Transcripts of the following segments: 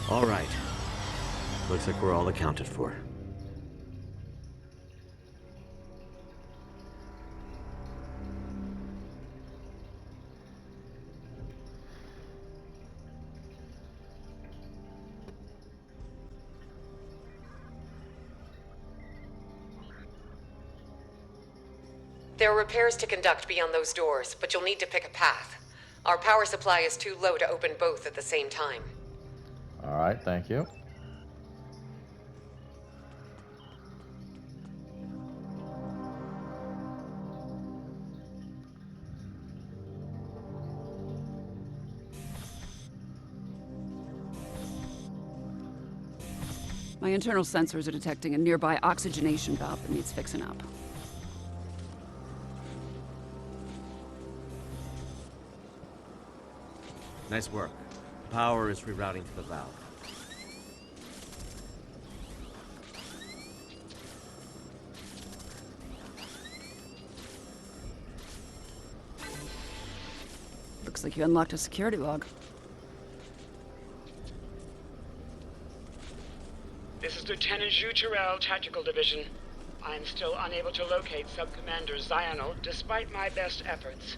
All right. Looks like we're all accounted for. There are repairs to conduct beyond those doors, but you'll need to pick a path. Our power supply is too low to open both at the same time. All right, thank you. My internal sensors are detecting a nearby oxygenation valve that needs fixing up. Nice work. Power is rerouting to the valve. Looks like you unlocked a security log. This is Lieutenant Zhu Terrell, Tactical Division. I am still unable to locate Sub-Commander Zionel, despite my best efforts.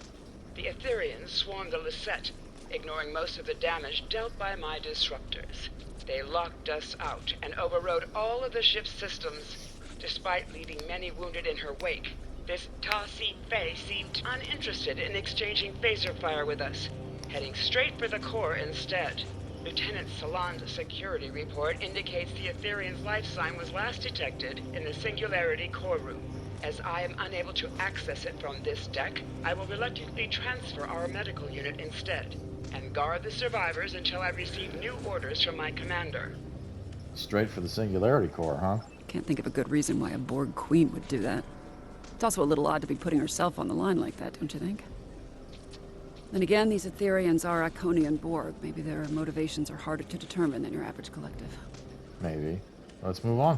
The Aetherians swarmed the Lisette, ignoring most of the damage dealt by my disruptors. They locked us out and overrode all of the ship's systems, despite leaving many wounded in her wake. This Ta Si Fei seemed uninterested in exchanging phaser fire with us, heading straight for the core instead. Lieutenant Salon's security report indicates the Aetherian's life sign was last detected in the Singularity core room. As I am unable to access it from this deck, I will reluctantly transfer our medical unit instead, and guard the survivors until I receive new orders from my commander. Straight for the Singularity Core, huh? Can't think of a good reason why a Borg queen would do that. It's also a little odd to be putting herself on the line like that, don't you think? Then again, these Aetherians are Iconian Borg. Maybe their motivations are harder to determine than your average collective. Maybe. Let's move on.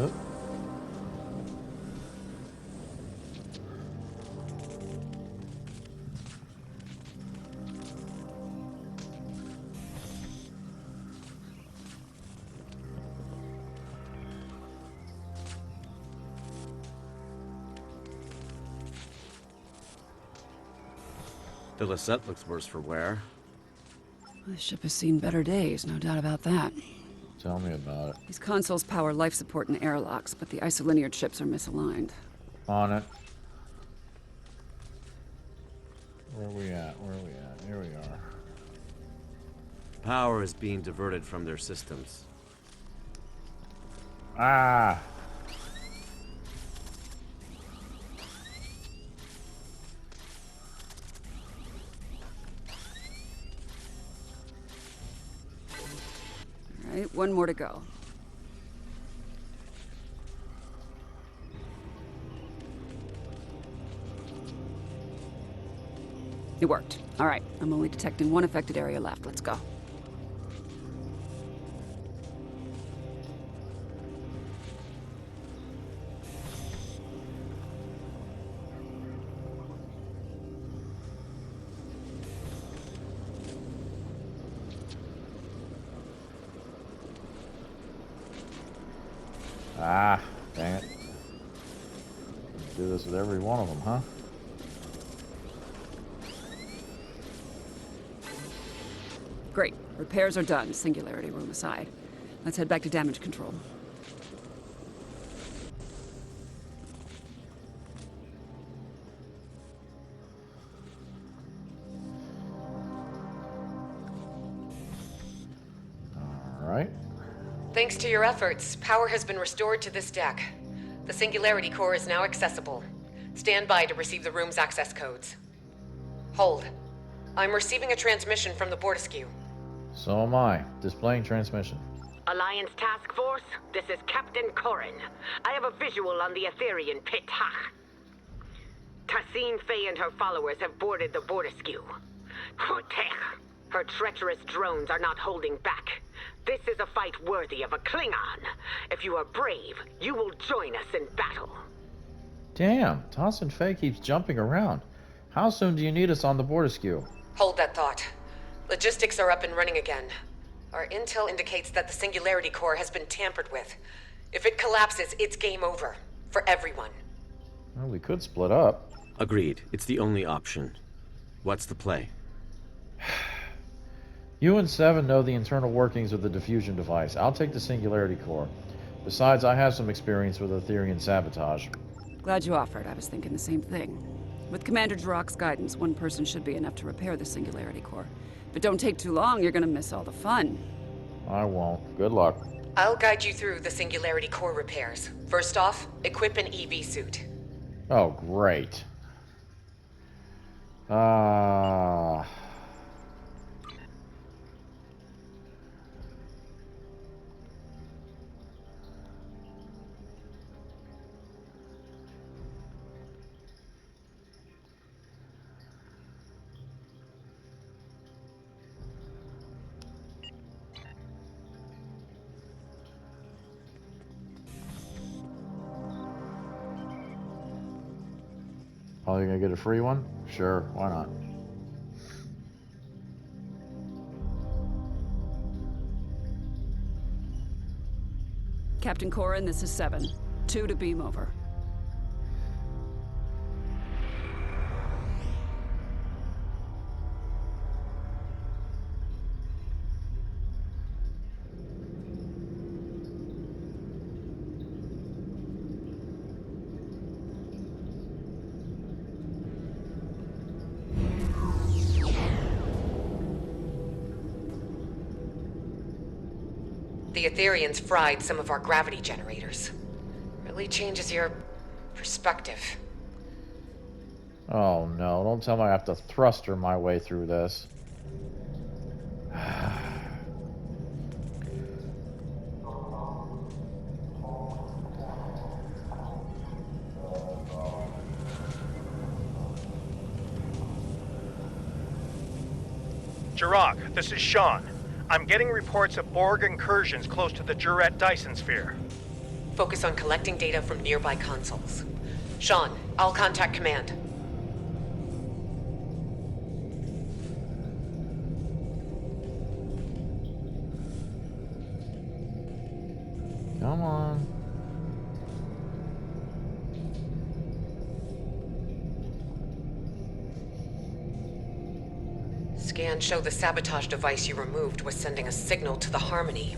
Oop. The Lisette looks worse for wear. This ship has seen better days, no doubt about that. Tell me about it. These consoles power life support and airlocks, but the isolinear chips are misaligned. On it. Where are we at? Where are we at? Here we are. Power is being diverted from their systems. Ah! All right, one more to go. It worked. All right, I'm only detecting one affected area left. Let's go. Ah, dang it. Do this with every one of them, huh? Great. Repairs are done, Singularity room aside. Let's head back to damage control. All right. Thanks to your efforts, power has been restored to this deck. The Singularity core is now accessible. Stand by to receive the room's access codes. Hold. I'm receiving a transmission from the Bortesque. So am I. Displaying transmission. Alliance Task Force, this is Captain Corrin. I have a visual on the Aetherian pit Hach. Tassine Fey and her followers have boarded the Bortesque. Her treacherous drones are not holding back. This is a fight worthy of a Klingon. If you are brave, you will join us in battle. Damn, Toss Faye keeps jumping around. How soon do you need us on the Borderskew? Hold that thought. Logistics are up and running again. Our intel indicates that the Singularity Core has been tampered with. If it collapses, it's game over. For everyone. Well, we could split up. Agreed. It's the only option. What's the play? You and Seven know the internal workings of the diffusion device. I'll take the Singularity Core. Besides, I have some experience with Etherian sabotage. Glad you offered. I was thinking the same thing. With Commander Jirok's guidance, one person should be enough to repair the Singularity Core. But don't take too long, you're gonna miss all the fun. I won't. Good luck. I'll guide you through the Singularity Core repairs. First off, equip an EV suit. Oh, great. Ah. Oh, you're gonna get a free one? Sure, why not? Captain Corin, this is Seven. 2 to beam over. The Etherians fried some of our gravity generators. Really changes your perspective. Oh no, don't tell me I have to thruster my way through this. Jirok, this is Sean. I'm getting reports of Borg incursions close to the Juret Dyson sphere. Focus on collecting data from nearby consoles. Sean, I'll contact command. Come on. Scans show the sabotage device you removed was sending a signal to the Harmony.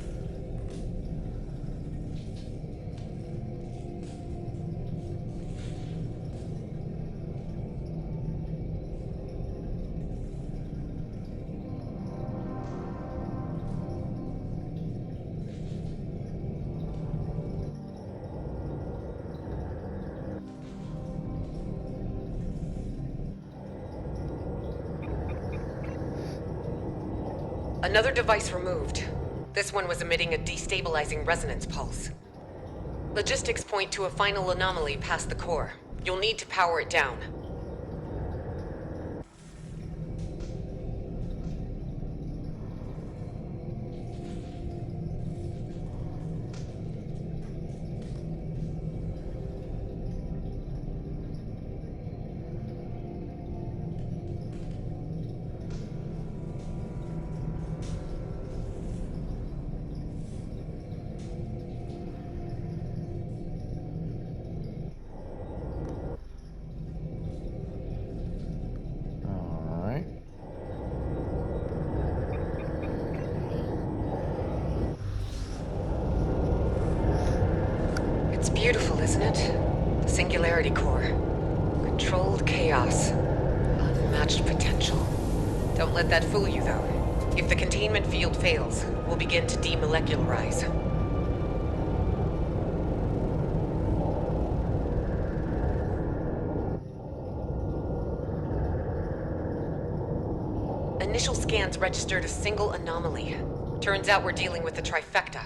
Another device removed. This one was emitting a destabilizing resonance pulse. Logistics point to a final anomaly past the core. You'll need to power it down. Alright. It's beautiful, isn't it? The Singularity Core. Controlled chaos. Unmatched potential. Don't let that fool you, though. If the containment field fails, we'll begin to demolecularize. Initial scans registered a single anomaly. Turns out we're dealing with the trifecta.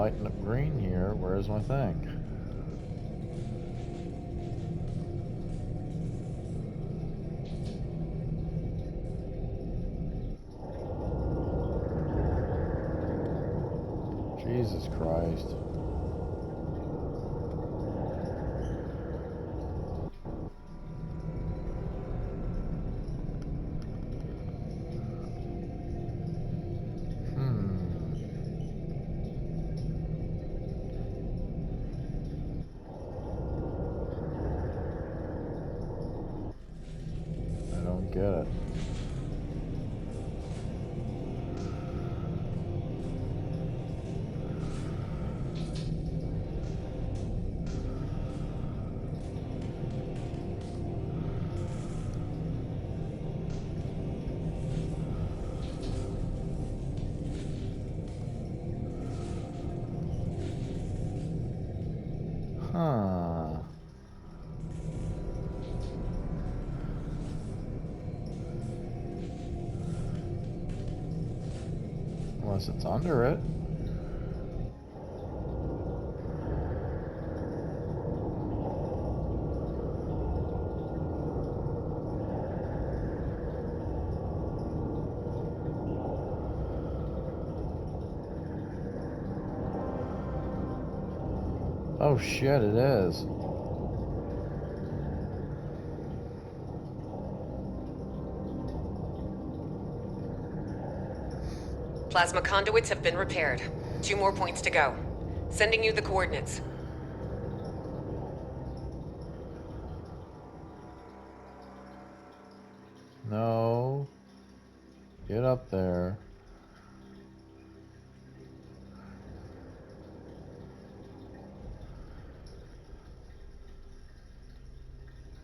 lighting up green here. Where's my thing? Jesus Christ. I don't get it. Huh. Unless it's under it. Oh shit, it is. Plasma conduits have been repaired. 2 more points to go. Sending you the coordinates. No. Get up there.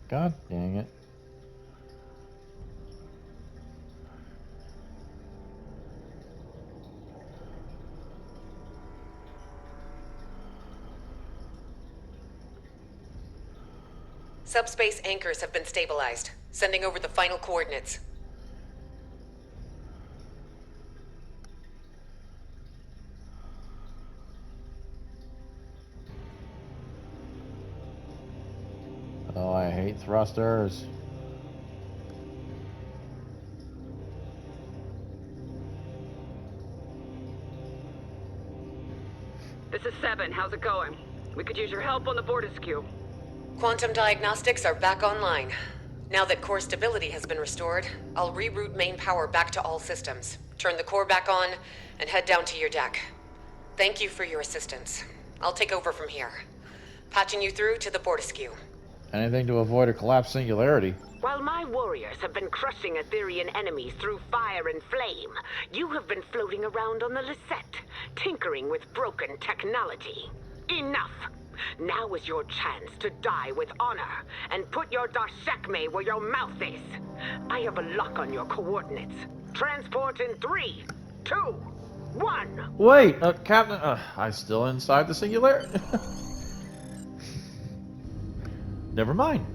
God dang it. Subspace anchors have been stabilized. Sending over the final coordinates. Oh, I hate thrusters. This is 7. How's it going? We could use your help on the Fortescue. Quantum diagnostics are back online. Now that core stability has been restored, I'll reroute main power back to all systems, turn the core back on, and head down to your deck. Thank you for your assistance. I'll take over from here. Patching you through to the Fortescue. Anything to avoid a collapsed singularity. While my warriors have been crushing Etherian enemies through fire and flame, you have been floating around on the Lisette, tinkering with broken technology. Enough! Now is your chance to die with honor, and put your Darshekme where your mouth is. I have a lock on your coordinates. Transport in 3, 2, 1. Wait, Captain, I'm still inside the singularity. Never mind.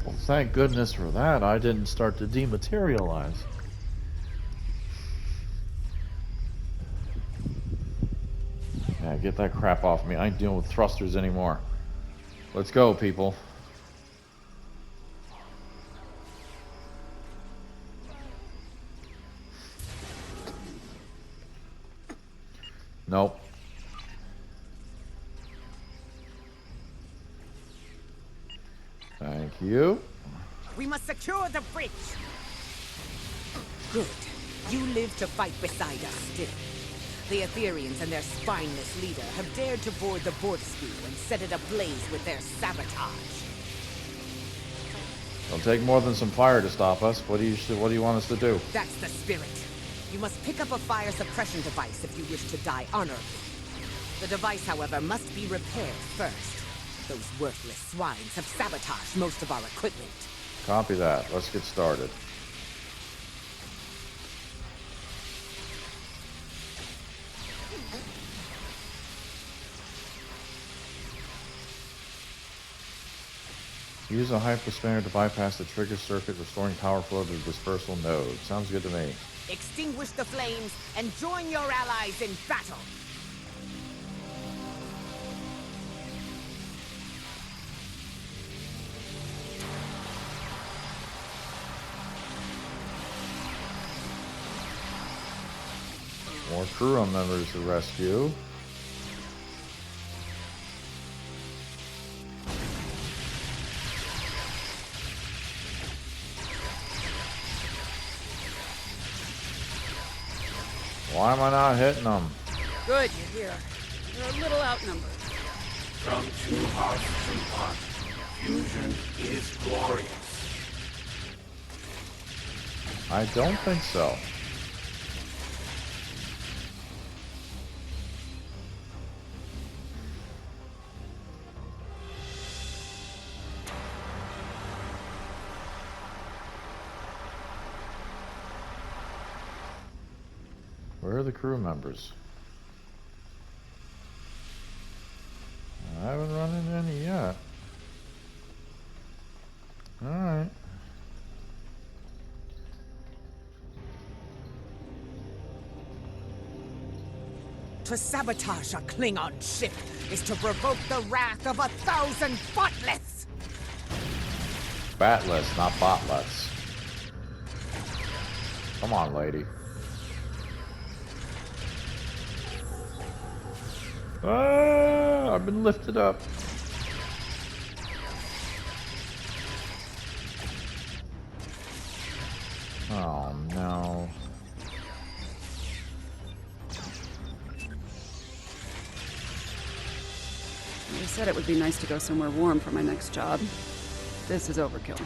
Well, thank goodness for that. I didn't start to dematerialize. Yeah, get that crap off me. I ain't dealing with thrusters anymore. Let's go, people. Nope. Thank you. We must secure the bridge. Good. You live to fight beside us still. The Etherians and their spineless leader have dared to board the Fortescue and set it ablaze with their sabotage. It'll take more than some fire to stop us. What do you want us to do? That's the spirit. You must pick up a fire suppression device if you wish to die honorably. The device, however, must be repaired first. Those worthless swines have sabotaged most of our equipment. Copy that. Let's get started. Use a hypospanner to bypass the trigger circuit, restoring power flow to the dispersal node. Sounds good to me. Extinguish the flames and join your allies in battle. More crew members to rescue. Why am I not hitting them? Good, you're here. You're a little outnumbered. From two hearts to one, fusion is glorious. I don't think so. Where are the crew members? I haven't run into any yet. Alright. To sabotage a Klingon ship is to provoke the wrath of 1,000 botless! Batless, not botless. Come on, lady. Ah, I've been lifted up. Oh no. I said it would be nice to go somewhere warm for my next job. This is overkill.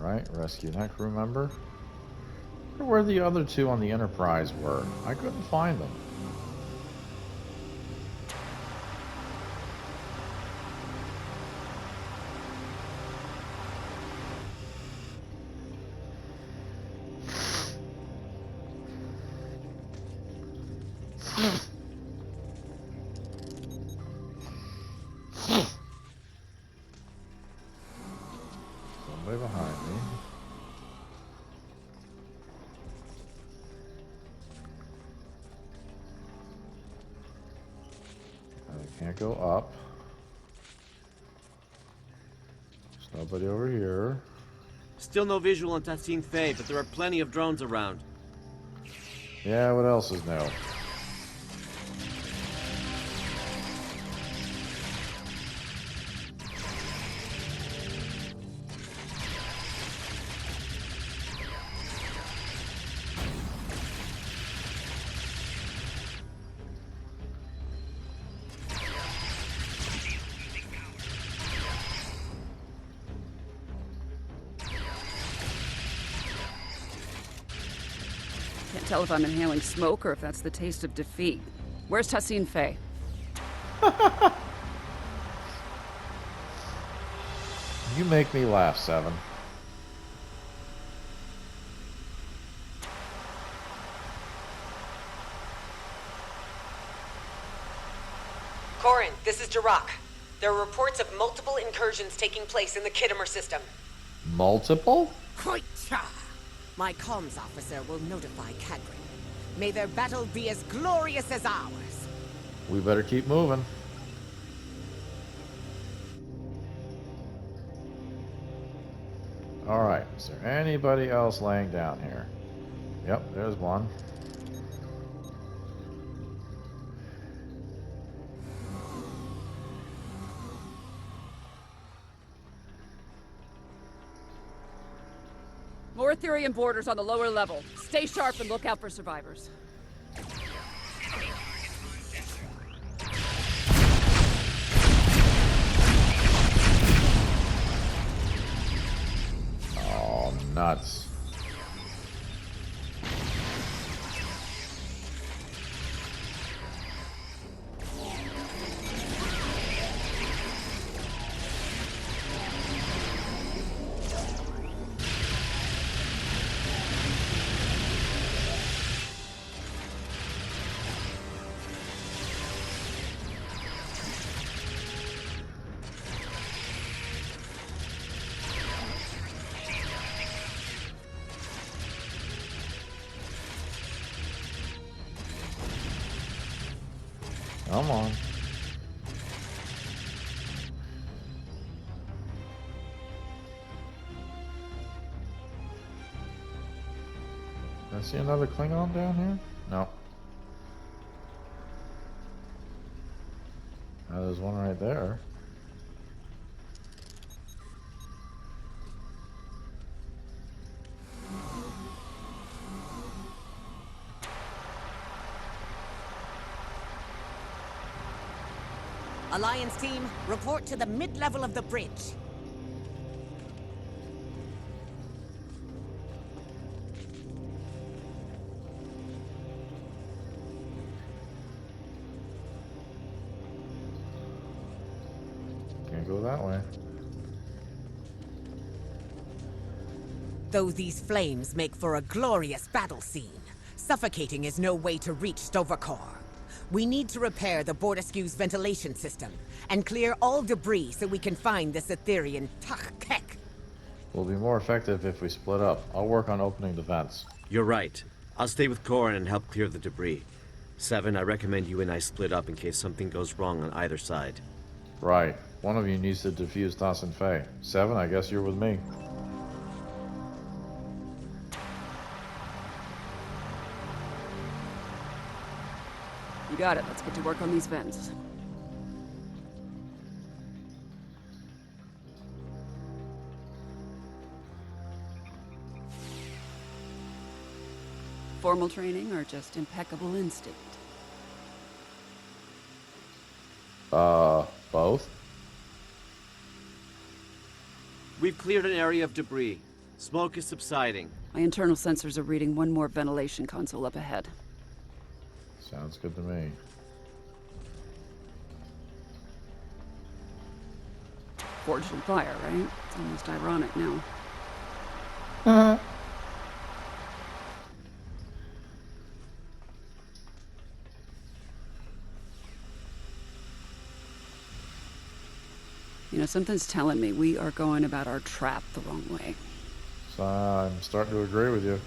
Alright, rescue that crew member. I wonder where the other two on the Enterprise were. I couldn't find them. Somebody behind me. I can't go up. There's nobody over here. Still no visual on Tassine Faye, but there are plenty of drones around. Yeah, what else is new? Can't tell if I'm inhaling smoke or if that's the taste of defeat. Where's Tassine Faye? You make me laugh, Seven. Corin, this is Jirok. There are reports of multiple incursions taking place in the Khitomer system. Multiple? Koicha! My comms officer will notify Cadrin. May their battle be as glorious as ours. We better keep moving. Alright, is there anybody else laying down here? Yep, there's one. More Ethereum borders on the lower level. Stay sharp and look out for survivors. Oh, nuts. Come on. I see another Klingon down here? No. There's one right there. Alliance team, report to the mid-level of the bridge. Can't go that way. Though these flames make for a glorious battle scene, suffocating is no way to reach Sto-vo-kor. We need to repair the Bordeskiew's ventilation system and clear all debris so we can find this Etherian Tach-Kek. We'll be more effective if we split up. I'll work on opening the vents. You're right. I'll stay with Corin and help clear the debris. Seven, I recommend you and I split up in case something goes wrong on either side. Right. One of you needs to defuse Tassyn Phae. Seven, I guess you're with me. You got it. Let's get to work on these vents. Formal training or just impeccable instinct? Both? We've cleared an area of debris. Smoke is subsiding. My internal sensors are reading one more ventilation console up ahead. Sounds good to me. Forged in fire, right? It's almost ironic now. You know, something's telling me we are going about our trap the wrong way. So I'm starting to agree with you.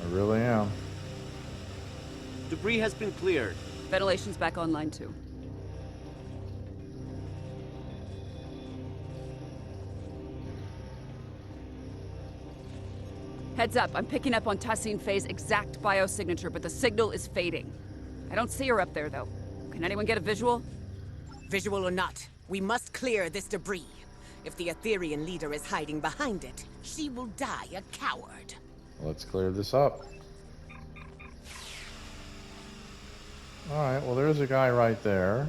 I really am. Debris has been cleared. Ventilation's back online too. Heads up, I'm picking up on Tassyn Phae's exact biosignature, but the signal is fading. I don't see her up there, though. Can anyone get a visual? Visual or not, we must clear this debris. If the Etherian leader is hiding behind it, she will die a coward. Let's clear this up. Alright, well there's a guy right there.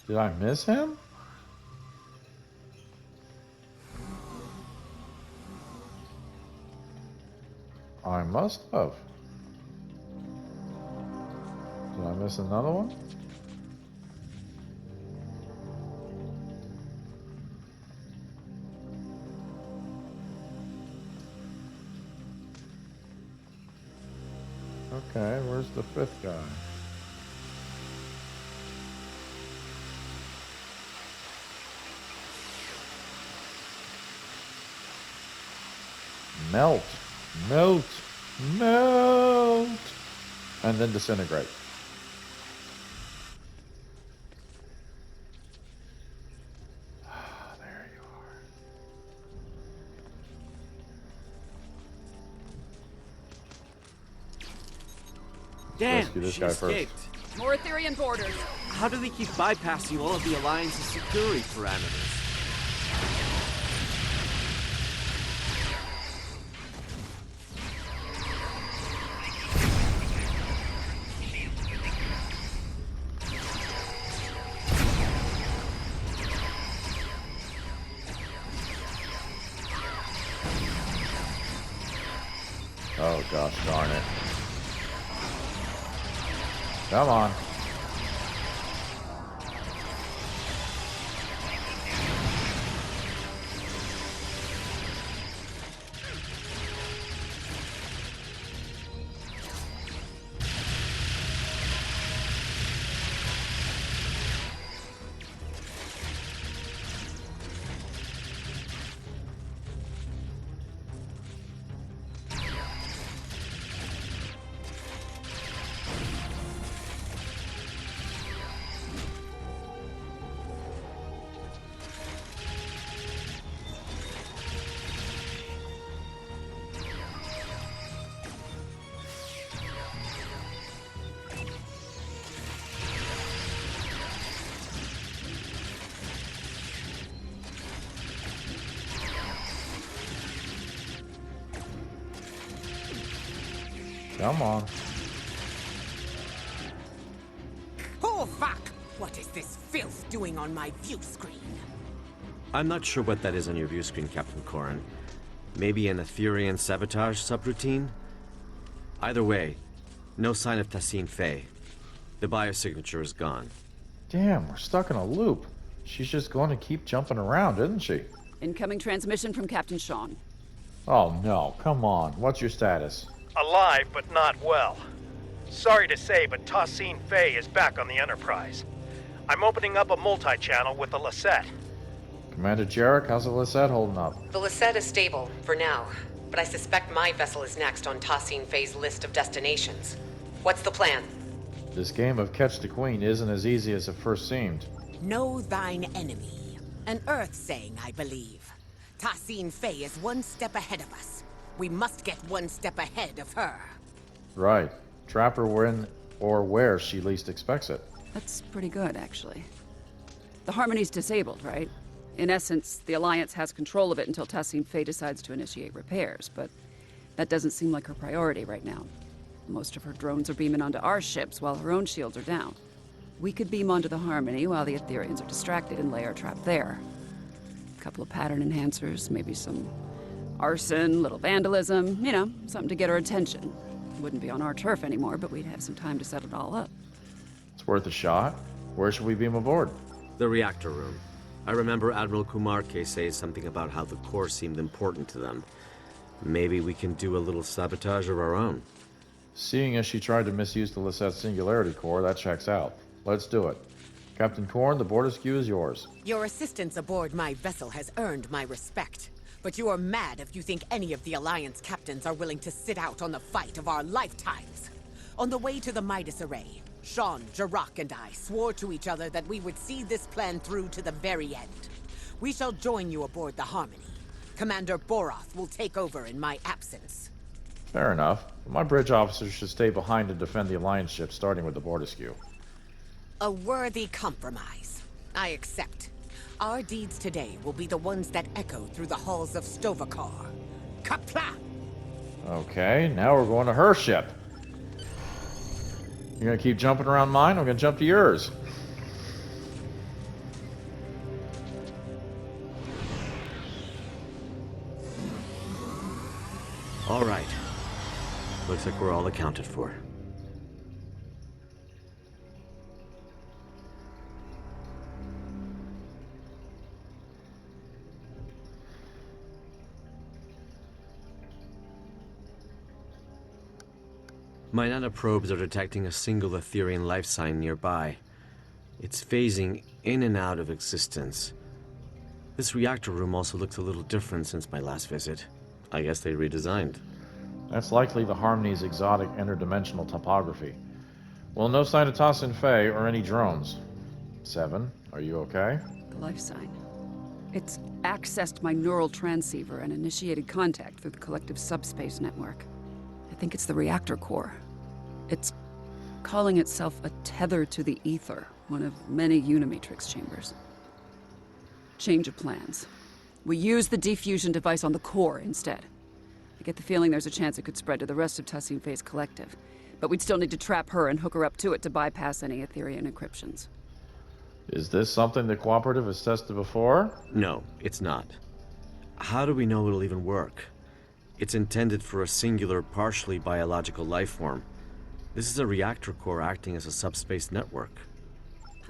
Did I miss him? I must have. Did I miss another one? Okay, where's the fifth guy? Melt, melt, melt, and then disintegrate. Ah, there you are. Damn, Rescue this she guy escaped. More Etherian borders. How do they keep bypassing all of the Alliance's security parameters? Oh gosh darn it. Come on. Come on. Oh, fuck! What is this filth doing on my view screen? I'm not sure what that is on your view screen, Captain Corrin. Maybe an Aetherian sabotage subroutine? Either way, no sign of Tassine Fey. The biosignature is gone. Damn, we're stuck in a loop. She's just going to keep jumping around, isn't she? Incoming transmission from Captain Sean. Oh no, come on. What's your status? Alive, but not well. Sorry to say, but Tassine Fey is back on the Enterprise. I'm opening up a multi-channel with the Lisette. Commander Jarek, how's the Lisette holding up? The Lisette is stable, for now. But I suspect my vessel is next on Tassine Fey's list of destinations. What's the plan? This game of Catch the Queen isn't as easy as it first seemed. Know thine enemy. An Earth saying, I believe. Tassine Fey is one step ahead of us. We must get one step ahead of her. Right. Trap her when or where she least expects it. That's pretty good, actually. The Harmony's disabled, right? In essence, the Alliance has control of it until Tassine Fey decides to initiate repairs, but that doesn't seem like her priority right now. Most of her drones are beaming onto our ships while her own shields are down. We could beam onto the Harmony while the Aetherians are distracted and lay our trap there. A couple of pattern enhancers, maybe some arson, little vandalism, you know, something to get her attention. Wouldn't be on our turf anymore, but we'd have some time to set it all up. It's worth a shot. Where should we beam aboard? The reactor room. I remember Admiral Kumarke say something about how the core seemed important to them. Maybe we can do a little sabotage of our own. Seeing as she tried to misuse the Lisette Singularity Core, that checks out. Let's do it. Captain Korn, the board askew is yours. Your assistance aboard my vessel has earned my respect. But you are mad if you think any of the Alliance captains are willing to sit out on the fight of our lifetimes. On the way to the Midas Array, Sean, Jarak, and I swore to each other that we would see this plan through to the very end. We shall join you aboard the Harmony. Commander Boroth will take over in my absence. Fair enough. My bridge officers should stay behind to defend the Alliance ship, starting with the board askew. A worthy compromise. I accept. Our deeds today will be the ones that echo through the halls of Stovakar. Kapla! Okay, now we're going to her ship. You're gonna keep jumping around mine, I'm gonna jump to yours. All right. Looks like we're all accounted for. My nanoprobes are detecting a single Aetherian life sign nearby. It's phasing in and out of existence. This reactor room also looks a little different since my last visit. I guess they redesigned. That's likely the Harmony's exotic interdimensional topography. Well, no sign of Tassine Fey or any drones. Seven, are you okay? The life sign. It's accessed my neural transceiver and initiated contact through the collective subspace network. I think it's the reactor core. It's calling itself a tether to the ether, one of many Unimatrix chambers. Change of plans. We use the diffusion device on the core instead. I get the feeling there's a chance it could spread to the rest of Tassine Fey's collective, but we'd still need to trap her and hook her up to it to bypass any Aetherian encryptions. Is this something the Cooperative has tested before? No, it's not. How do we know it'll even work? It's intended for a singular, partially biological life form. This is a reactor core acting as a subspace network.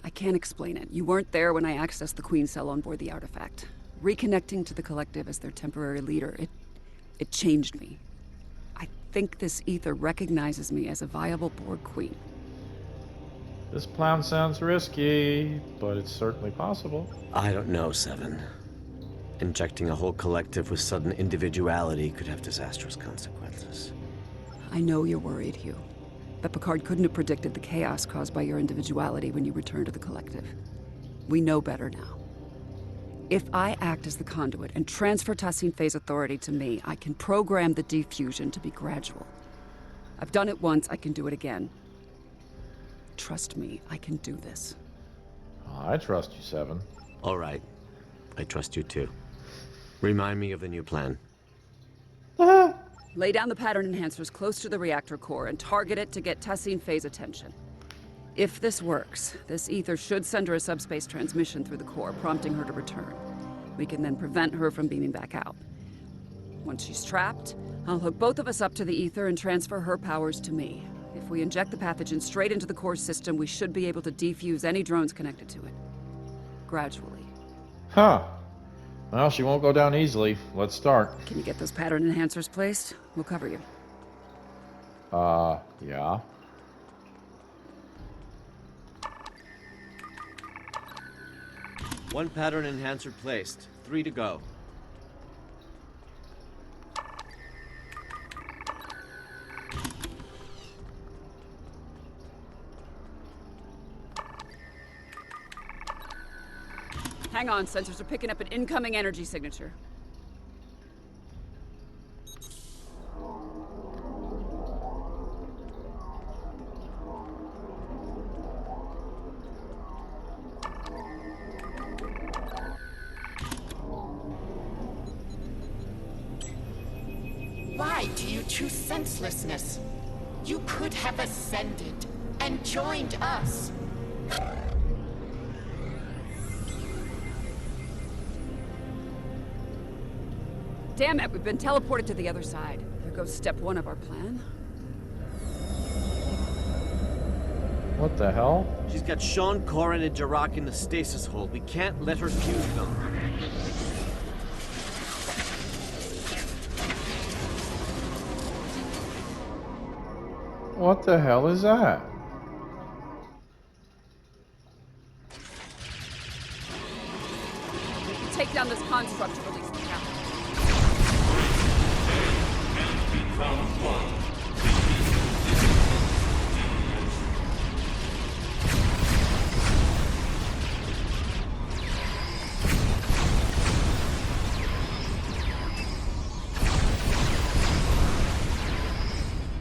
I can't explain it. You weren't there when I accessed the Queen cell on board the artifact. Reconnecting to the collective as their temporary leader, it changed me. I think this ether recognizes me as a viable Borg Queen. This plan sounds risky, but it's certainly possible. I don't know, Seven. Injecting a whole collective with sudden individuality could have disastrous consequences. I know you're worried, Hugh. But Picard couldn't have predicted the chaos caused by your individuality when you returned to the collective. We know better now. If I act as the conduit and transfer Tassine Fey's authority to me, I can program the defusion to be gradual. I've done it once, I can do it again. Trust me, I can do this. I trust you, Seven. All right. I trust you too. Remind me of the new plan. Lay down the pattern enhancers close to the reactor core and target it to get Tassine Faye's attention. If this works, this ether should send her a subspace transmission through the core, prompting her to return. We can then prevent her from beaming back out. Once she's trapped, I'll hook both of us up to the ether and transfer her powers to me. If we inject the pathogen straight into the core system, we should be able to defuse any drones connected to it. Gradually. Huh. Well, she won't go down easily. Let's start. Can you get those pattern enhancers placed? We'll cover you. Yeah. One pattern enhancer placed. 3 to go. Hang on, sensors are picking up an incoming energy signature. Why do you choose senselessness? You could have ascended and joined us. Damn it, we've been teleported to the other side. There goes step 1 of our plan. What the hell? She's got Sean, Corrin, and Jarak in the stasis hold. We can't let her fuse them. What the hell is that? We can take down this construct to release the power.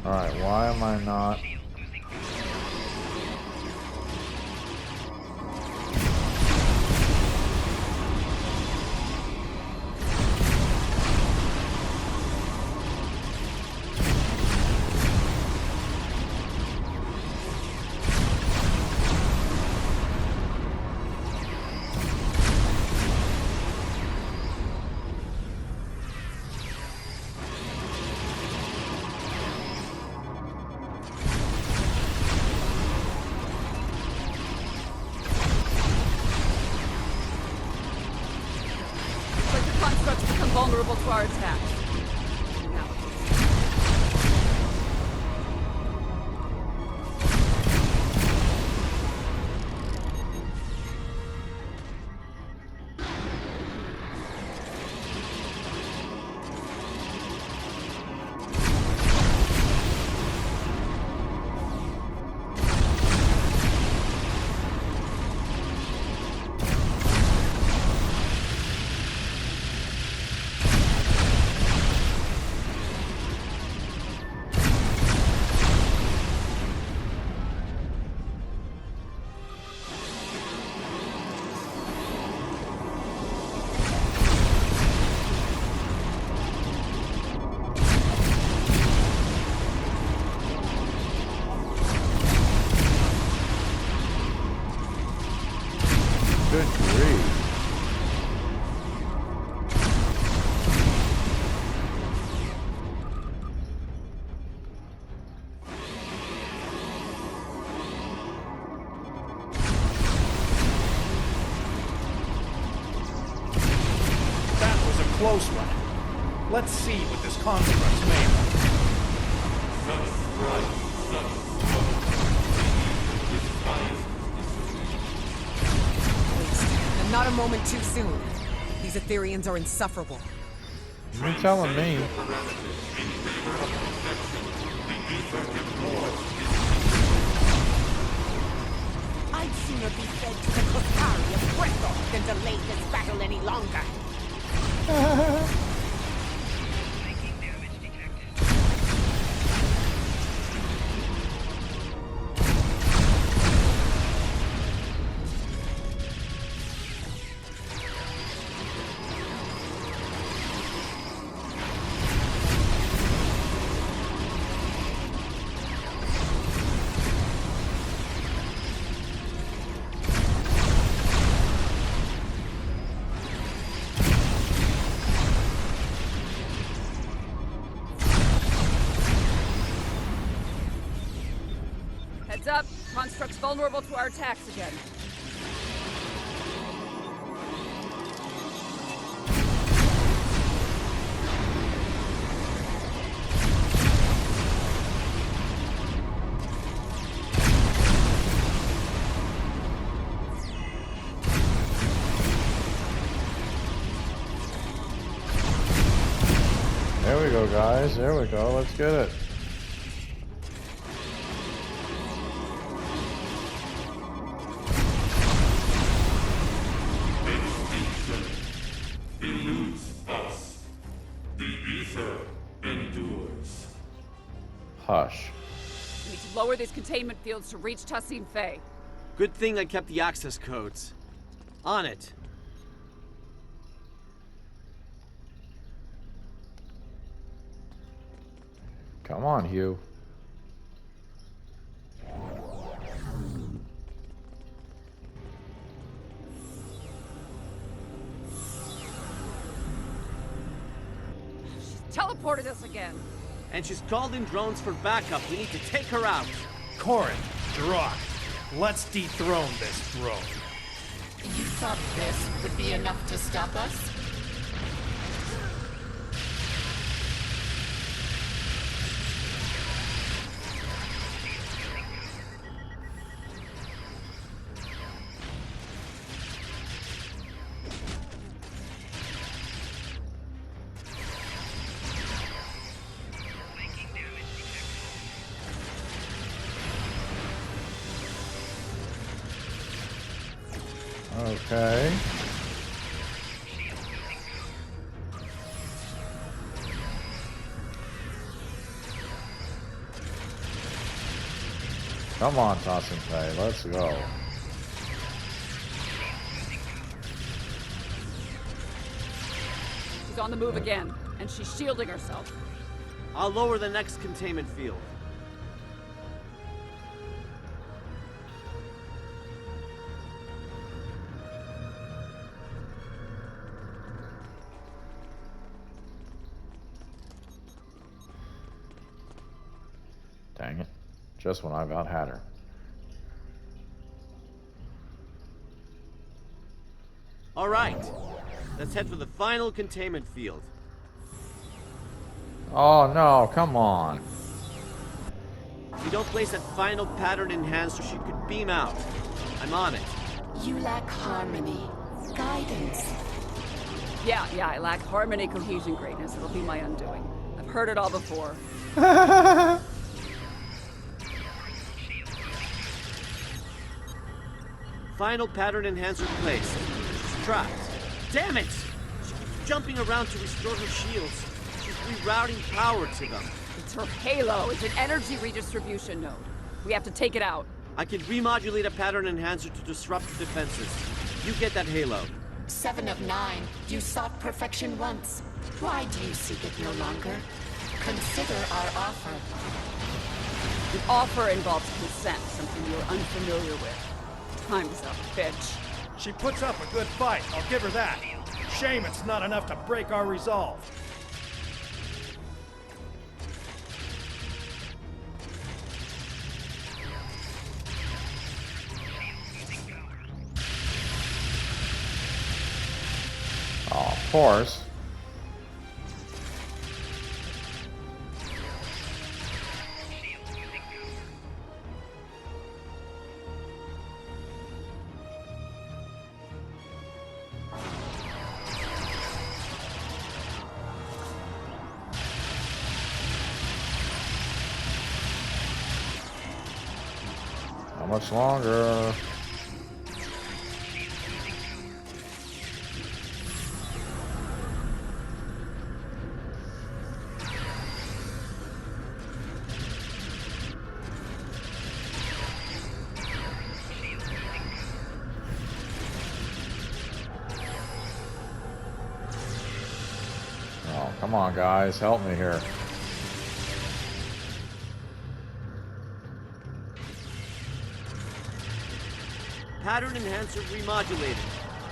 Alright, why am I not... Vulnerable to our attacks. Good grief. That was a close one. Let's see what this construct's made And not a moment too soon. These Ethereans are insufferable. You're telling me. I'd sooner be fed to the Koskari of Breathor than delay this battle any longer. Heads up. Construct's vulnerable to our attacks again. There we go, guys. There we go. Let's get it. Eludes us. The ether endures. Hush. We need to lower these containment fields to reach Tassine Fey. Good thing I kept the access codes. On it. Come on, Hugh. Teleported us again. And she's called in drones for backup. We need to take her out. Corin, Duroc, let's dethrone this drone. You thought this would be enough to stop us? Okay. Come on, Tassine Fey, let's go. She's on the move again, and she's shielding herself. I'll lower the next containment field. Dang it. Just when I about had her. All right. Let's head for the final containment field. Oh no, come on. If you don't place that final pattern enhancer, she could beam out. I'm on it. You lack harmony, guidance. Yeah, I lack harmony, cohesion, greatness. It'll be my undoing. I've heard it all before. Final pattern enhancer placed. She's trapped. Damn it! She keeps jumping around to restore her shields. She's rerouting power to them. It's her halo. It's an energy redistribution node. We have to take it out. I can remodulate a pattern enhancer to disrupt the defenses. You get that halo. 7 of 9. You sought perfection once. Why do you seek it no longer? Consider our offer. The offer involves consent, something you're unfamiliar with. Time's up, bitch. She puts up a good fight, I'll give her that. Shame it's not enough to break our resolve. Oh, of course. How much longer? Oh, come on, guys, help me here. Pattern enhancer remodulated.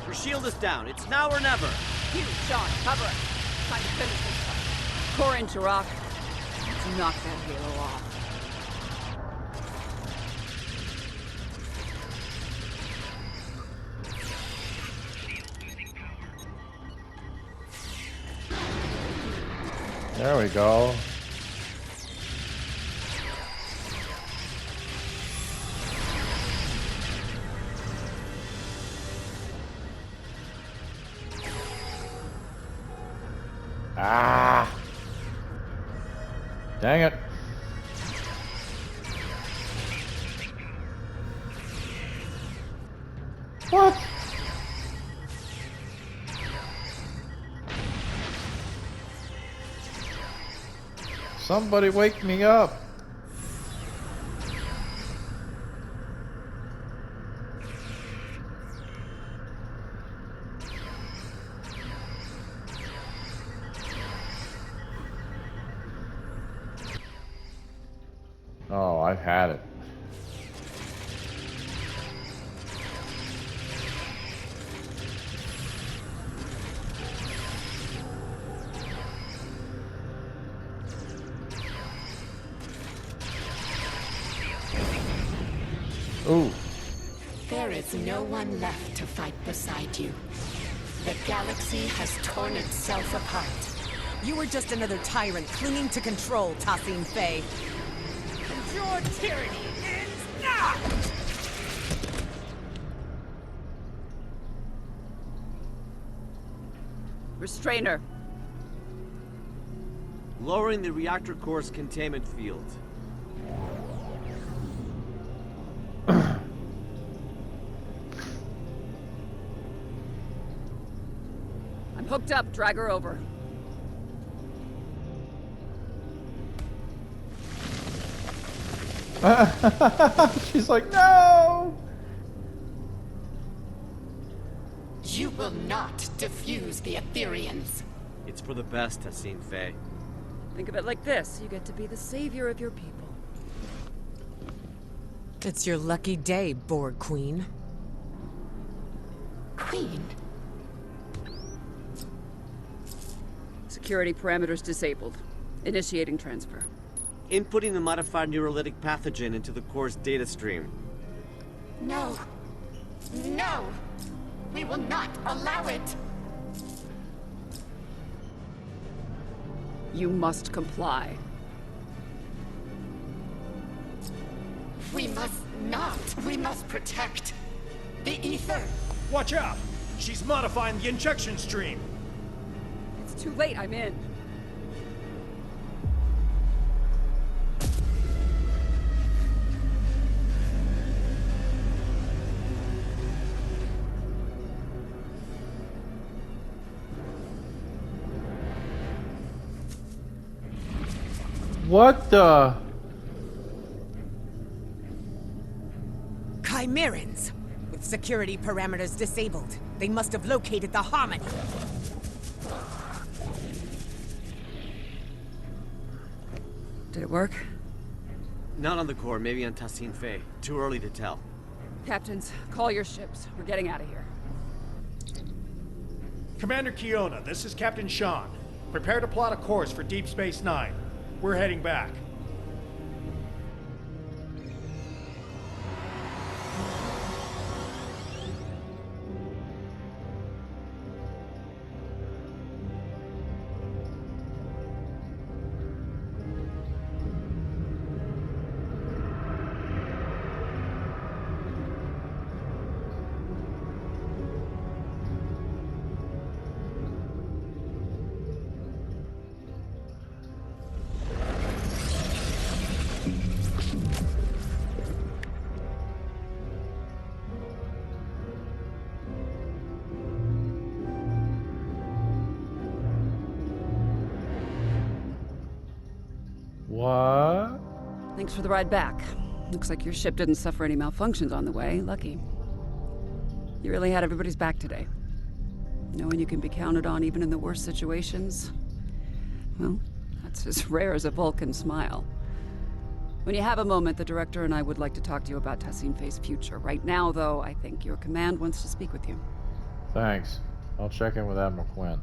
Her shield is down. It's now or never. Hugh, Sean, cover us. Time to finish this stuff. Corin, Turok. Let's knock that halo off. There we go. Ah! Dang it. What? Somebody wake me up. Oh, I've had it. Ooh. There is no one left to fight beside you. The galaxy has torn itself apart. You were just another tyrant clinging to control, Tassine Fey. And your tyranny ends now! Restrainer. Lowering the reactor core's containment field. I'm hooked up. Drag her over. She's like, no! You will not defuse the Aetherians. It's for the best, Tassine Fey. Think of it like this. You get to be the savior of your people. It's your lucky day, Borg Queen. Queen? Security parameters disabled. Initiating transfer. Inputting the modified neurolytic pathogen into the core's data stream. No. No! We will not allow it! You must comply. We must not. We must protect the ether. Watch out! She's modifying the injection stream. It's too late. I'm in. What the? Chimerans! With security parameters disabled, they must have located the Harmony. Did it work? Not on the core, maybe on Tassine Fey. Too early to tell. Captains, call your ships. We're getting out of here. Commander Kiona, this is Captain Sean. Prepare to plot a course for Deep Space Nine. We're heading back. What? Thanks for the ride back. Looks like your ship didn't suffer any malfunctions on the way. Lucky. You really had everybody's back today. Knowing you can be counted on even in the worst situations. Well, that's as rare as a Vulcan smile. When you have a moment, the director and I would like to talk to you about Tassine Fey's future. Right now, though, I think your command wants to speak with you. Thanks. I'll check in with Admiral Quinn.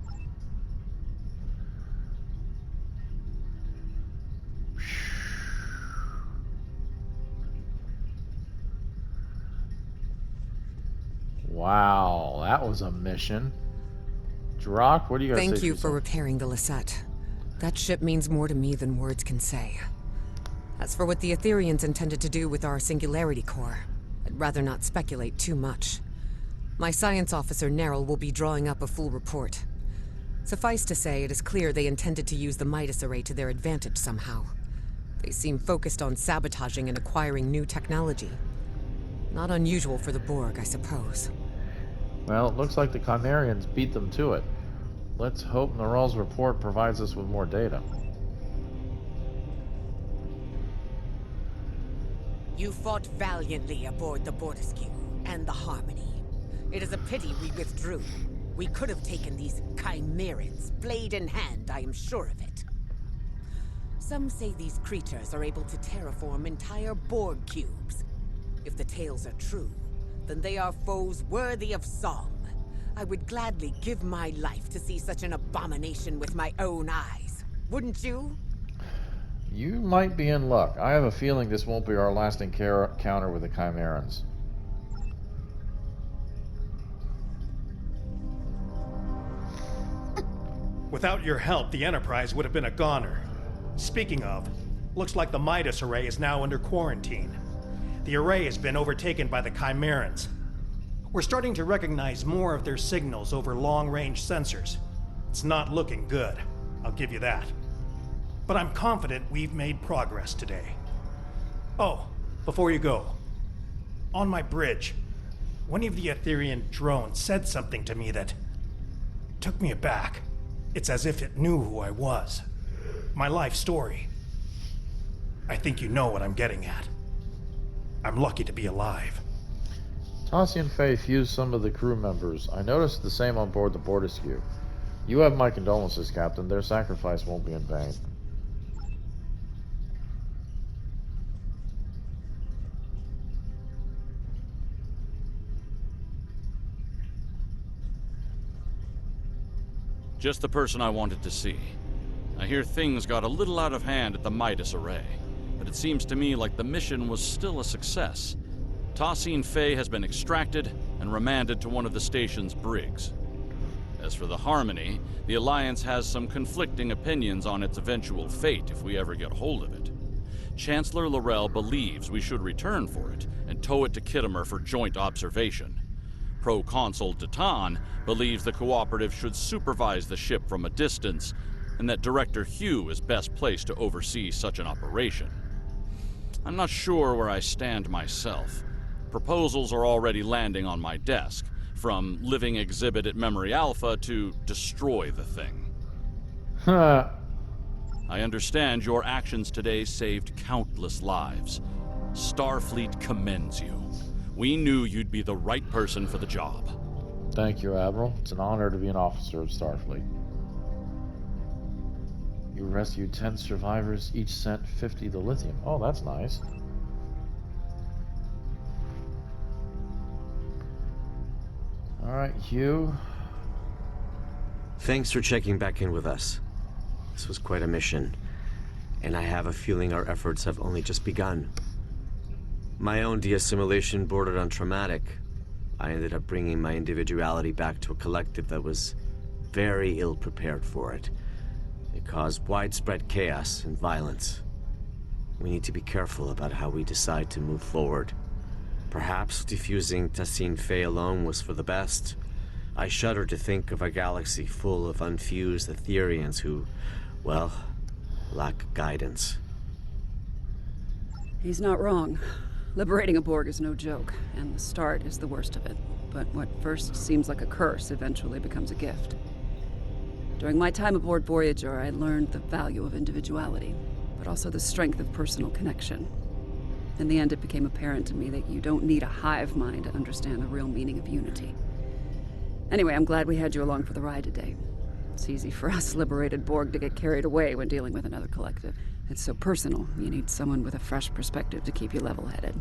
Wow, that was a mission. Drock, what do you got to say? Thank you for repairing the Lisette. That ship means more to me than words can say. As for what the Aetherians intended to do with our Singularity Core, I'd rather not speculate too much. My science officer, Neril, will be drawing up a full report. Suffice to say, it is clear they intended to use the Midas Array to their advantage somehow. They seem focused on sabotaging and acquiring new technology. Not unusual for the Borg, I suppose. Well, it looks like the Chimerians beat them to it. Let's hope Neril's report provides us with more data. You fought valiantly aboard the Bortiscu and the Harmony. It is a pity we withdrew. We could have taken these Chimerans, blade in hand, I am sure of it. Some say these creatures are able to terraform entire Borg cubes. If the tales are true, then they are foes worthy of song. I would gladly give my life to see such an abomination with my own eyes. Wouldn't you? You might be in luck. I have a feeling this won't be our last encounter with the Chimerans. Without your help, the Enterprise would have been a goner. Speaking of, looks like the Midas Array is now under quarantine. The array has been overtaken by the Chimerans. We're starting to recognize more of their signals over long-range sensors. It's not looking good, I'll give you that. But I'm confident we've made progress today. Oh, before you go, on my bridge, one of the Aetherian drones said something to me that took me aback. It's as if it knew who I was. My life story. I think you know what I'm getting at. I'm lucky to be alive. Tassian Fey fused some of the crew members. I noticed the same on board the Bortiscu. You have my condolences, Captain. Their sacrifice won't be in vain. Just the person I wanted to see. I hear things got a little out of hand at the Midas Array, but it seems to me like the mission was still a success. Tassine Fey has been extracted and remanded to one of the station's brigs. As for the Harmony, the Alliance has some conflicting opinions on its eventual fate if we ever get hold of it. Chancellor L'Rell believes we should return for it and tow it to Khitomer for joint observation. Proconsul Datan believes the Cooperative should supervise the ship from a distance, and that Director Hugh is best placed to oversee such an operation. I'm not sure where I stand myself. Proposals are already landing on my desk, from living exhibit at Memory Alpha to destroy the thing. Huh. I understand your actions today saved countless lives. Starfleet commends you. We knew you'd be the right person for the job. Thank you, Admiral. It's an honor to be an officer of Starfleet. You rescued 10 survivors, each sent 50 to lithium. Oh, that's nice. Alright, Hugh. Thanks for checking back in with us. This was quite a mission, and I have a feeling our efforts have only just begun. My own de-assimilation bordered on traumatic. I ended up bringing my individuality back to a collective that was very ill-prepared for it. It caused widespread chaos and violence. We need to be careful about how we decide to move forward. Perhaps defusing Tassine Fey alone was for the best. I shudder to think of a galaxy full of unfused Aetherians who, well, lack guidance. He's not wrong. Liberating a Borg is no joke, and the start is the worst of it. But what first seems like a curse eventually becomes a gift. During my time aboard Voyager, I learned the value of individuality, but also the strength of personal connection. In the end, it became apparent to me that you don't need a hive mind to understand the real meaning of unity. Anyway, I'm glad we had you along for the ride today. It's easy for us liberated Borg to get carried away when dealing with another collective. It's so personal, you need someone with a fresh perspective to keep you level-headed.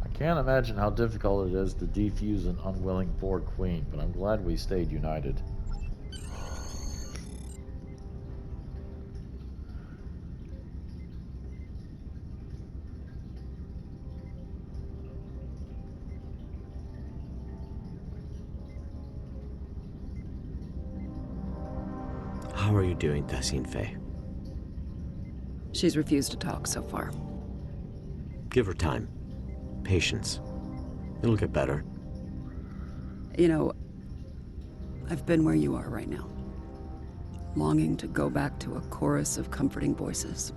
I can't imagine how difficult it is to defuse an unwilling Borg queen, but I'm glad we stayed united. How are you doing, Tassine Fey? She's refused to talk so far. Give her time. Patience. It'll get better. You know, I've been where you are right now. Longing to go back to a chorus of comforting voices.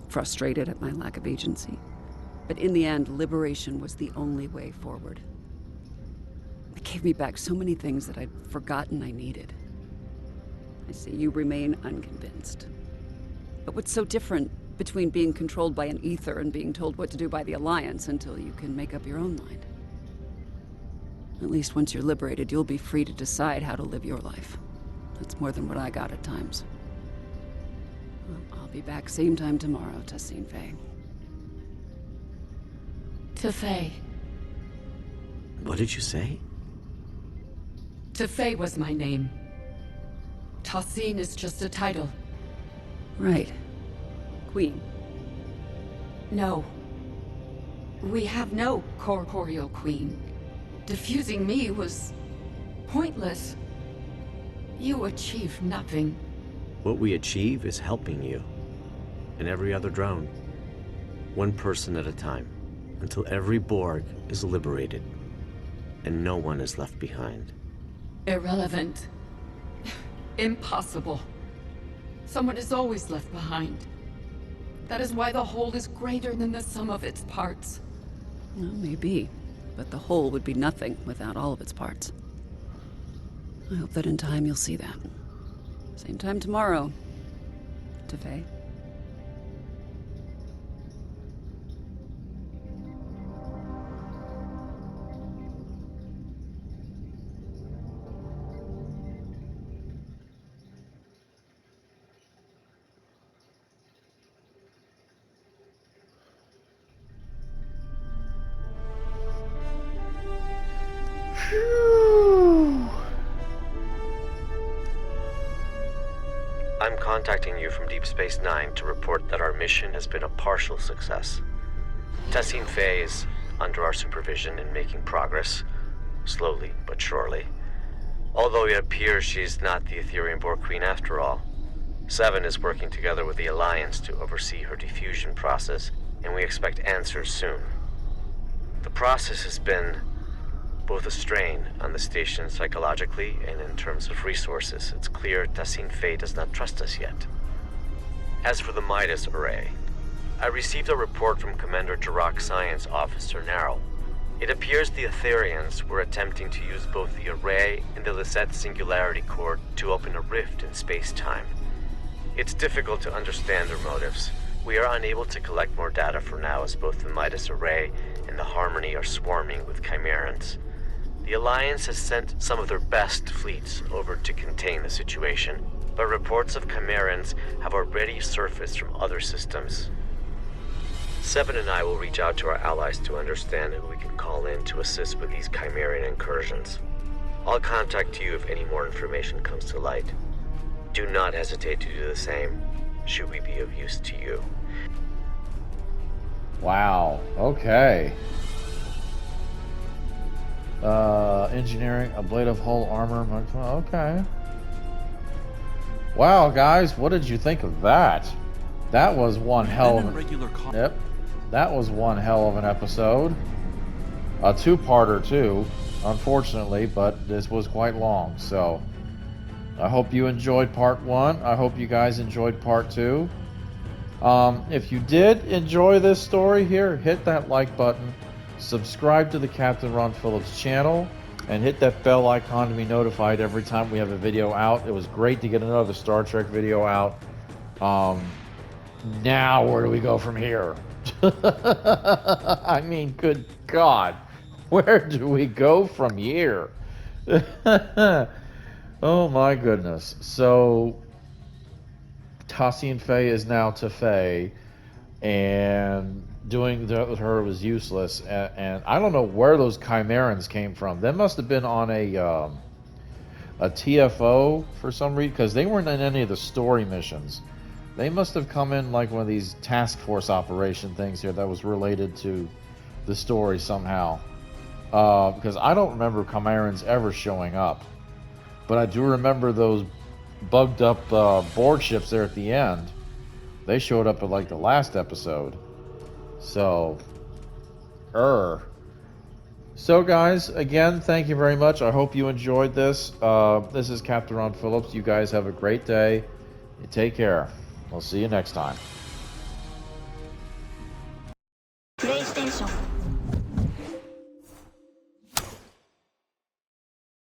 Frustrated at my lack of agency. But in the end, liberation was the only way forward. It gave me back so many things that I'd forgotten I needed. I see you remain unconvinced. But what's so different between being controlled by an ether and being told what to do by the Alliance until you can make up your own mind? At least once you're liberated, you'll be free to decide how to live your life. That's more than what I got at times. Well, I'll be back same time tomorrow, Tassine Faye. Tefei. What did you say? Tefei was my name. Tassine is just a title. Right. Queen. No. We have no corporeal queen. Defusing me was pointless. You achieved nothing. What we achieve is helping you. And every other drone. One person at a time. Until every Borg is liberated. And no one is left behind. Irrelevant. Impossible. Someone is always left behind. That is why the whole is greater than the sum of its parts. Well, maybe. But the whole would be nothing without all of its parts. I hope that in time you'll see that. Same time tomorrow. Tefei. I'm contacting you from Deep Space Nine to report that our mission has been a partial success. Tassine Faye is under our supervision and making progress, slowly but surely. Although it appears she's not the Ethereum Borg Queen after all. Seven is working together with the Alliance to oversee her diffusion process, and we expect answers soon. The process has been both a strain on the station psychologically and in terms of resources. It's clear Tassine Faye does not trust us yet. As for the Midas Array, I received a report from Commander Jirok Science Officer Narrow. It appears the Etherians were attempting to use both the array and the Lisette Singularity Core to open a rift in space-time. It's difficult to understand their motives. We are unable to collect more data for now, as both the Midas Array and the Harmony are swarming with Chimerans. The Alliance has sent some of their best fleets over to contain the situation, but reports of Chimerans have already surfaced from other systems. Seven and I will reach out to our allies to understand who we can call in to assist with these Chimeran incursions. I'll contact you if any more information comes to light. Do not hesitate to do the same, should we be of use to you. Wow. Okay. Engineering, ablative hull armor. Okay. Wow, guys, what did you think of that? That was one hell of a... Yep. That was one hell of an episode. A two-parter, too, unfortunately, but this was quite long, so... I hope you enjoyed part 1. I hope you guys enjoyed part 2. If you did enjoy this story here, hit that like button, subscribe to the Captain Ron Phillips channel, and hit that bell icon to be notified every time we have a video out. It was great to get another Star Trek video out. Now where do we go from here? I mean, good God, where do we go from here? Oh my goodness. So Tassine Faye is now Tefei, and doing that with her was useless. And I don't know where those Chimerans came from. They must have been on a TFO for some reason, because they weren't in any of the story missions. They must have come in like one of these task force operation things here that was related to the story somehow. Because I don't remember Chimerans ever showing up. But I do remember those bugged up Borg ships there at the end. They showed up in like the last episode. So, So guys, again, thank you very much. I hope you enjoyed this. This is Captain Ron Phillips. You guys have a great day. Take care. We'll see you next time. PlayStation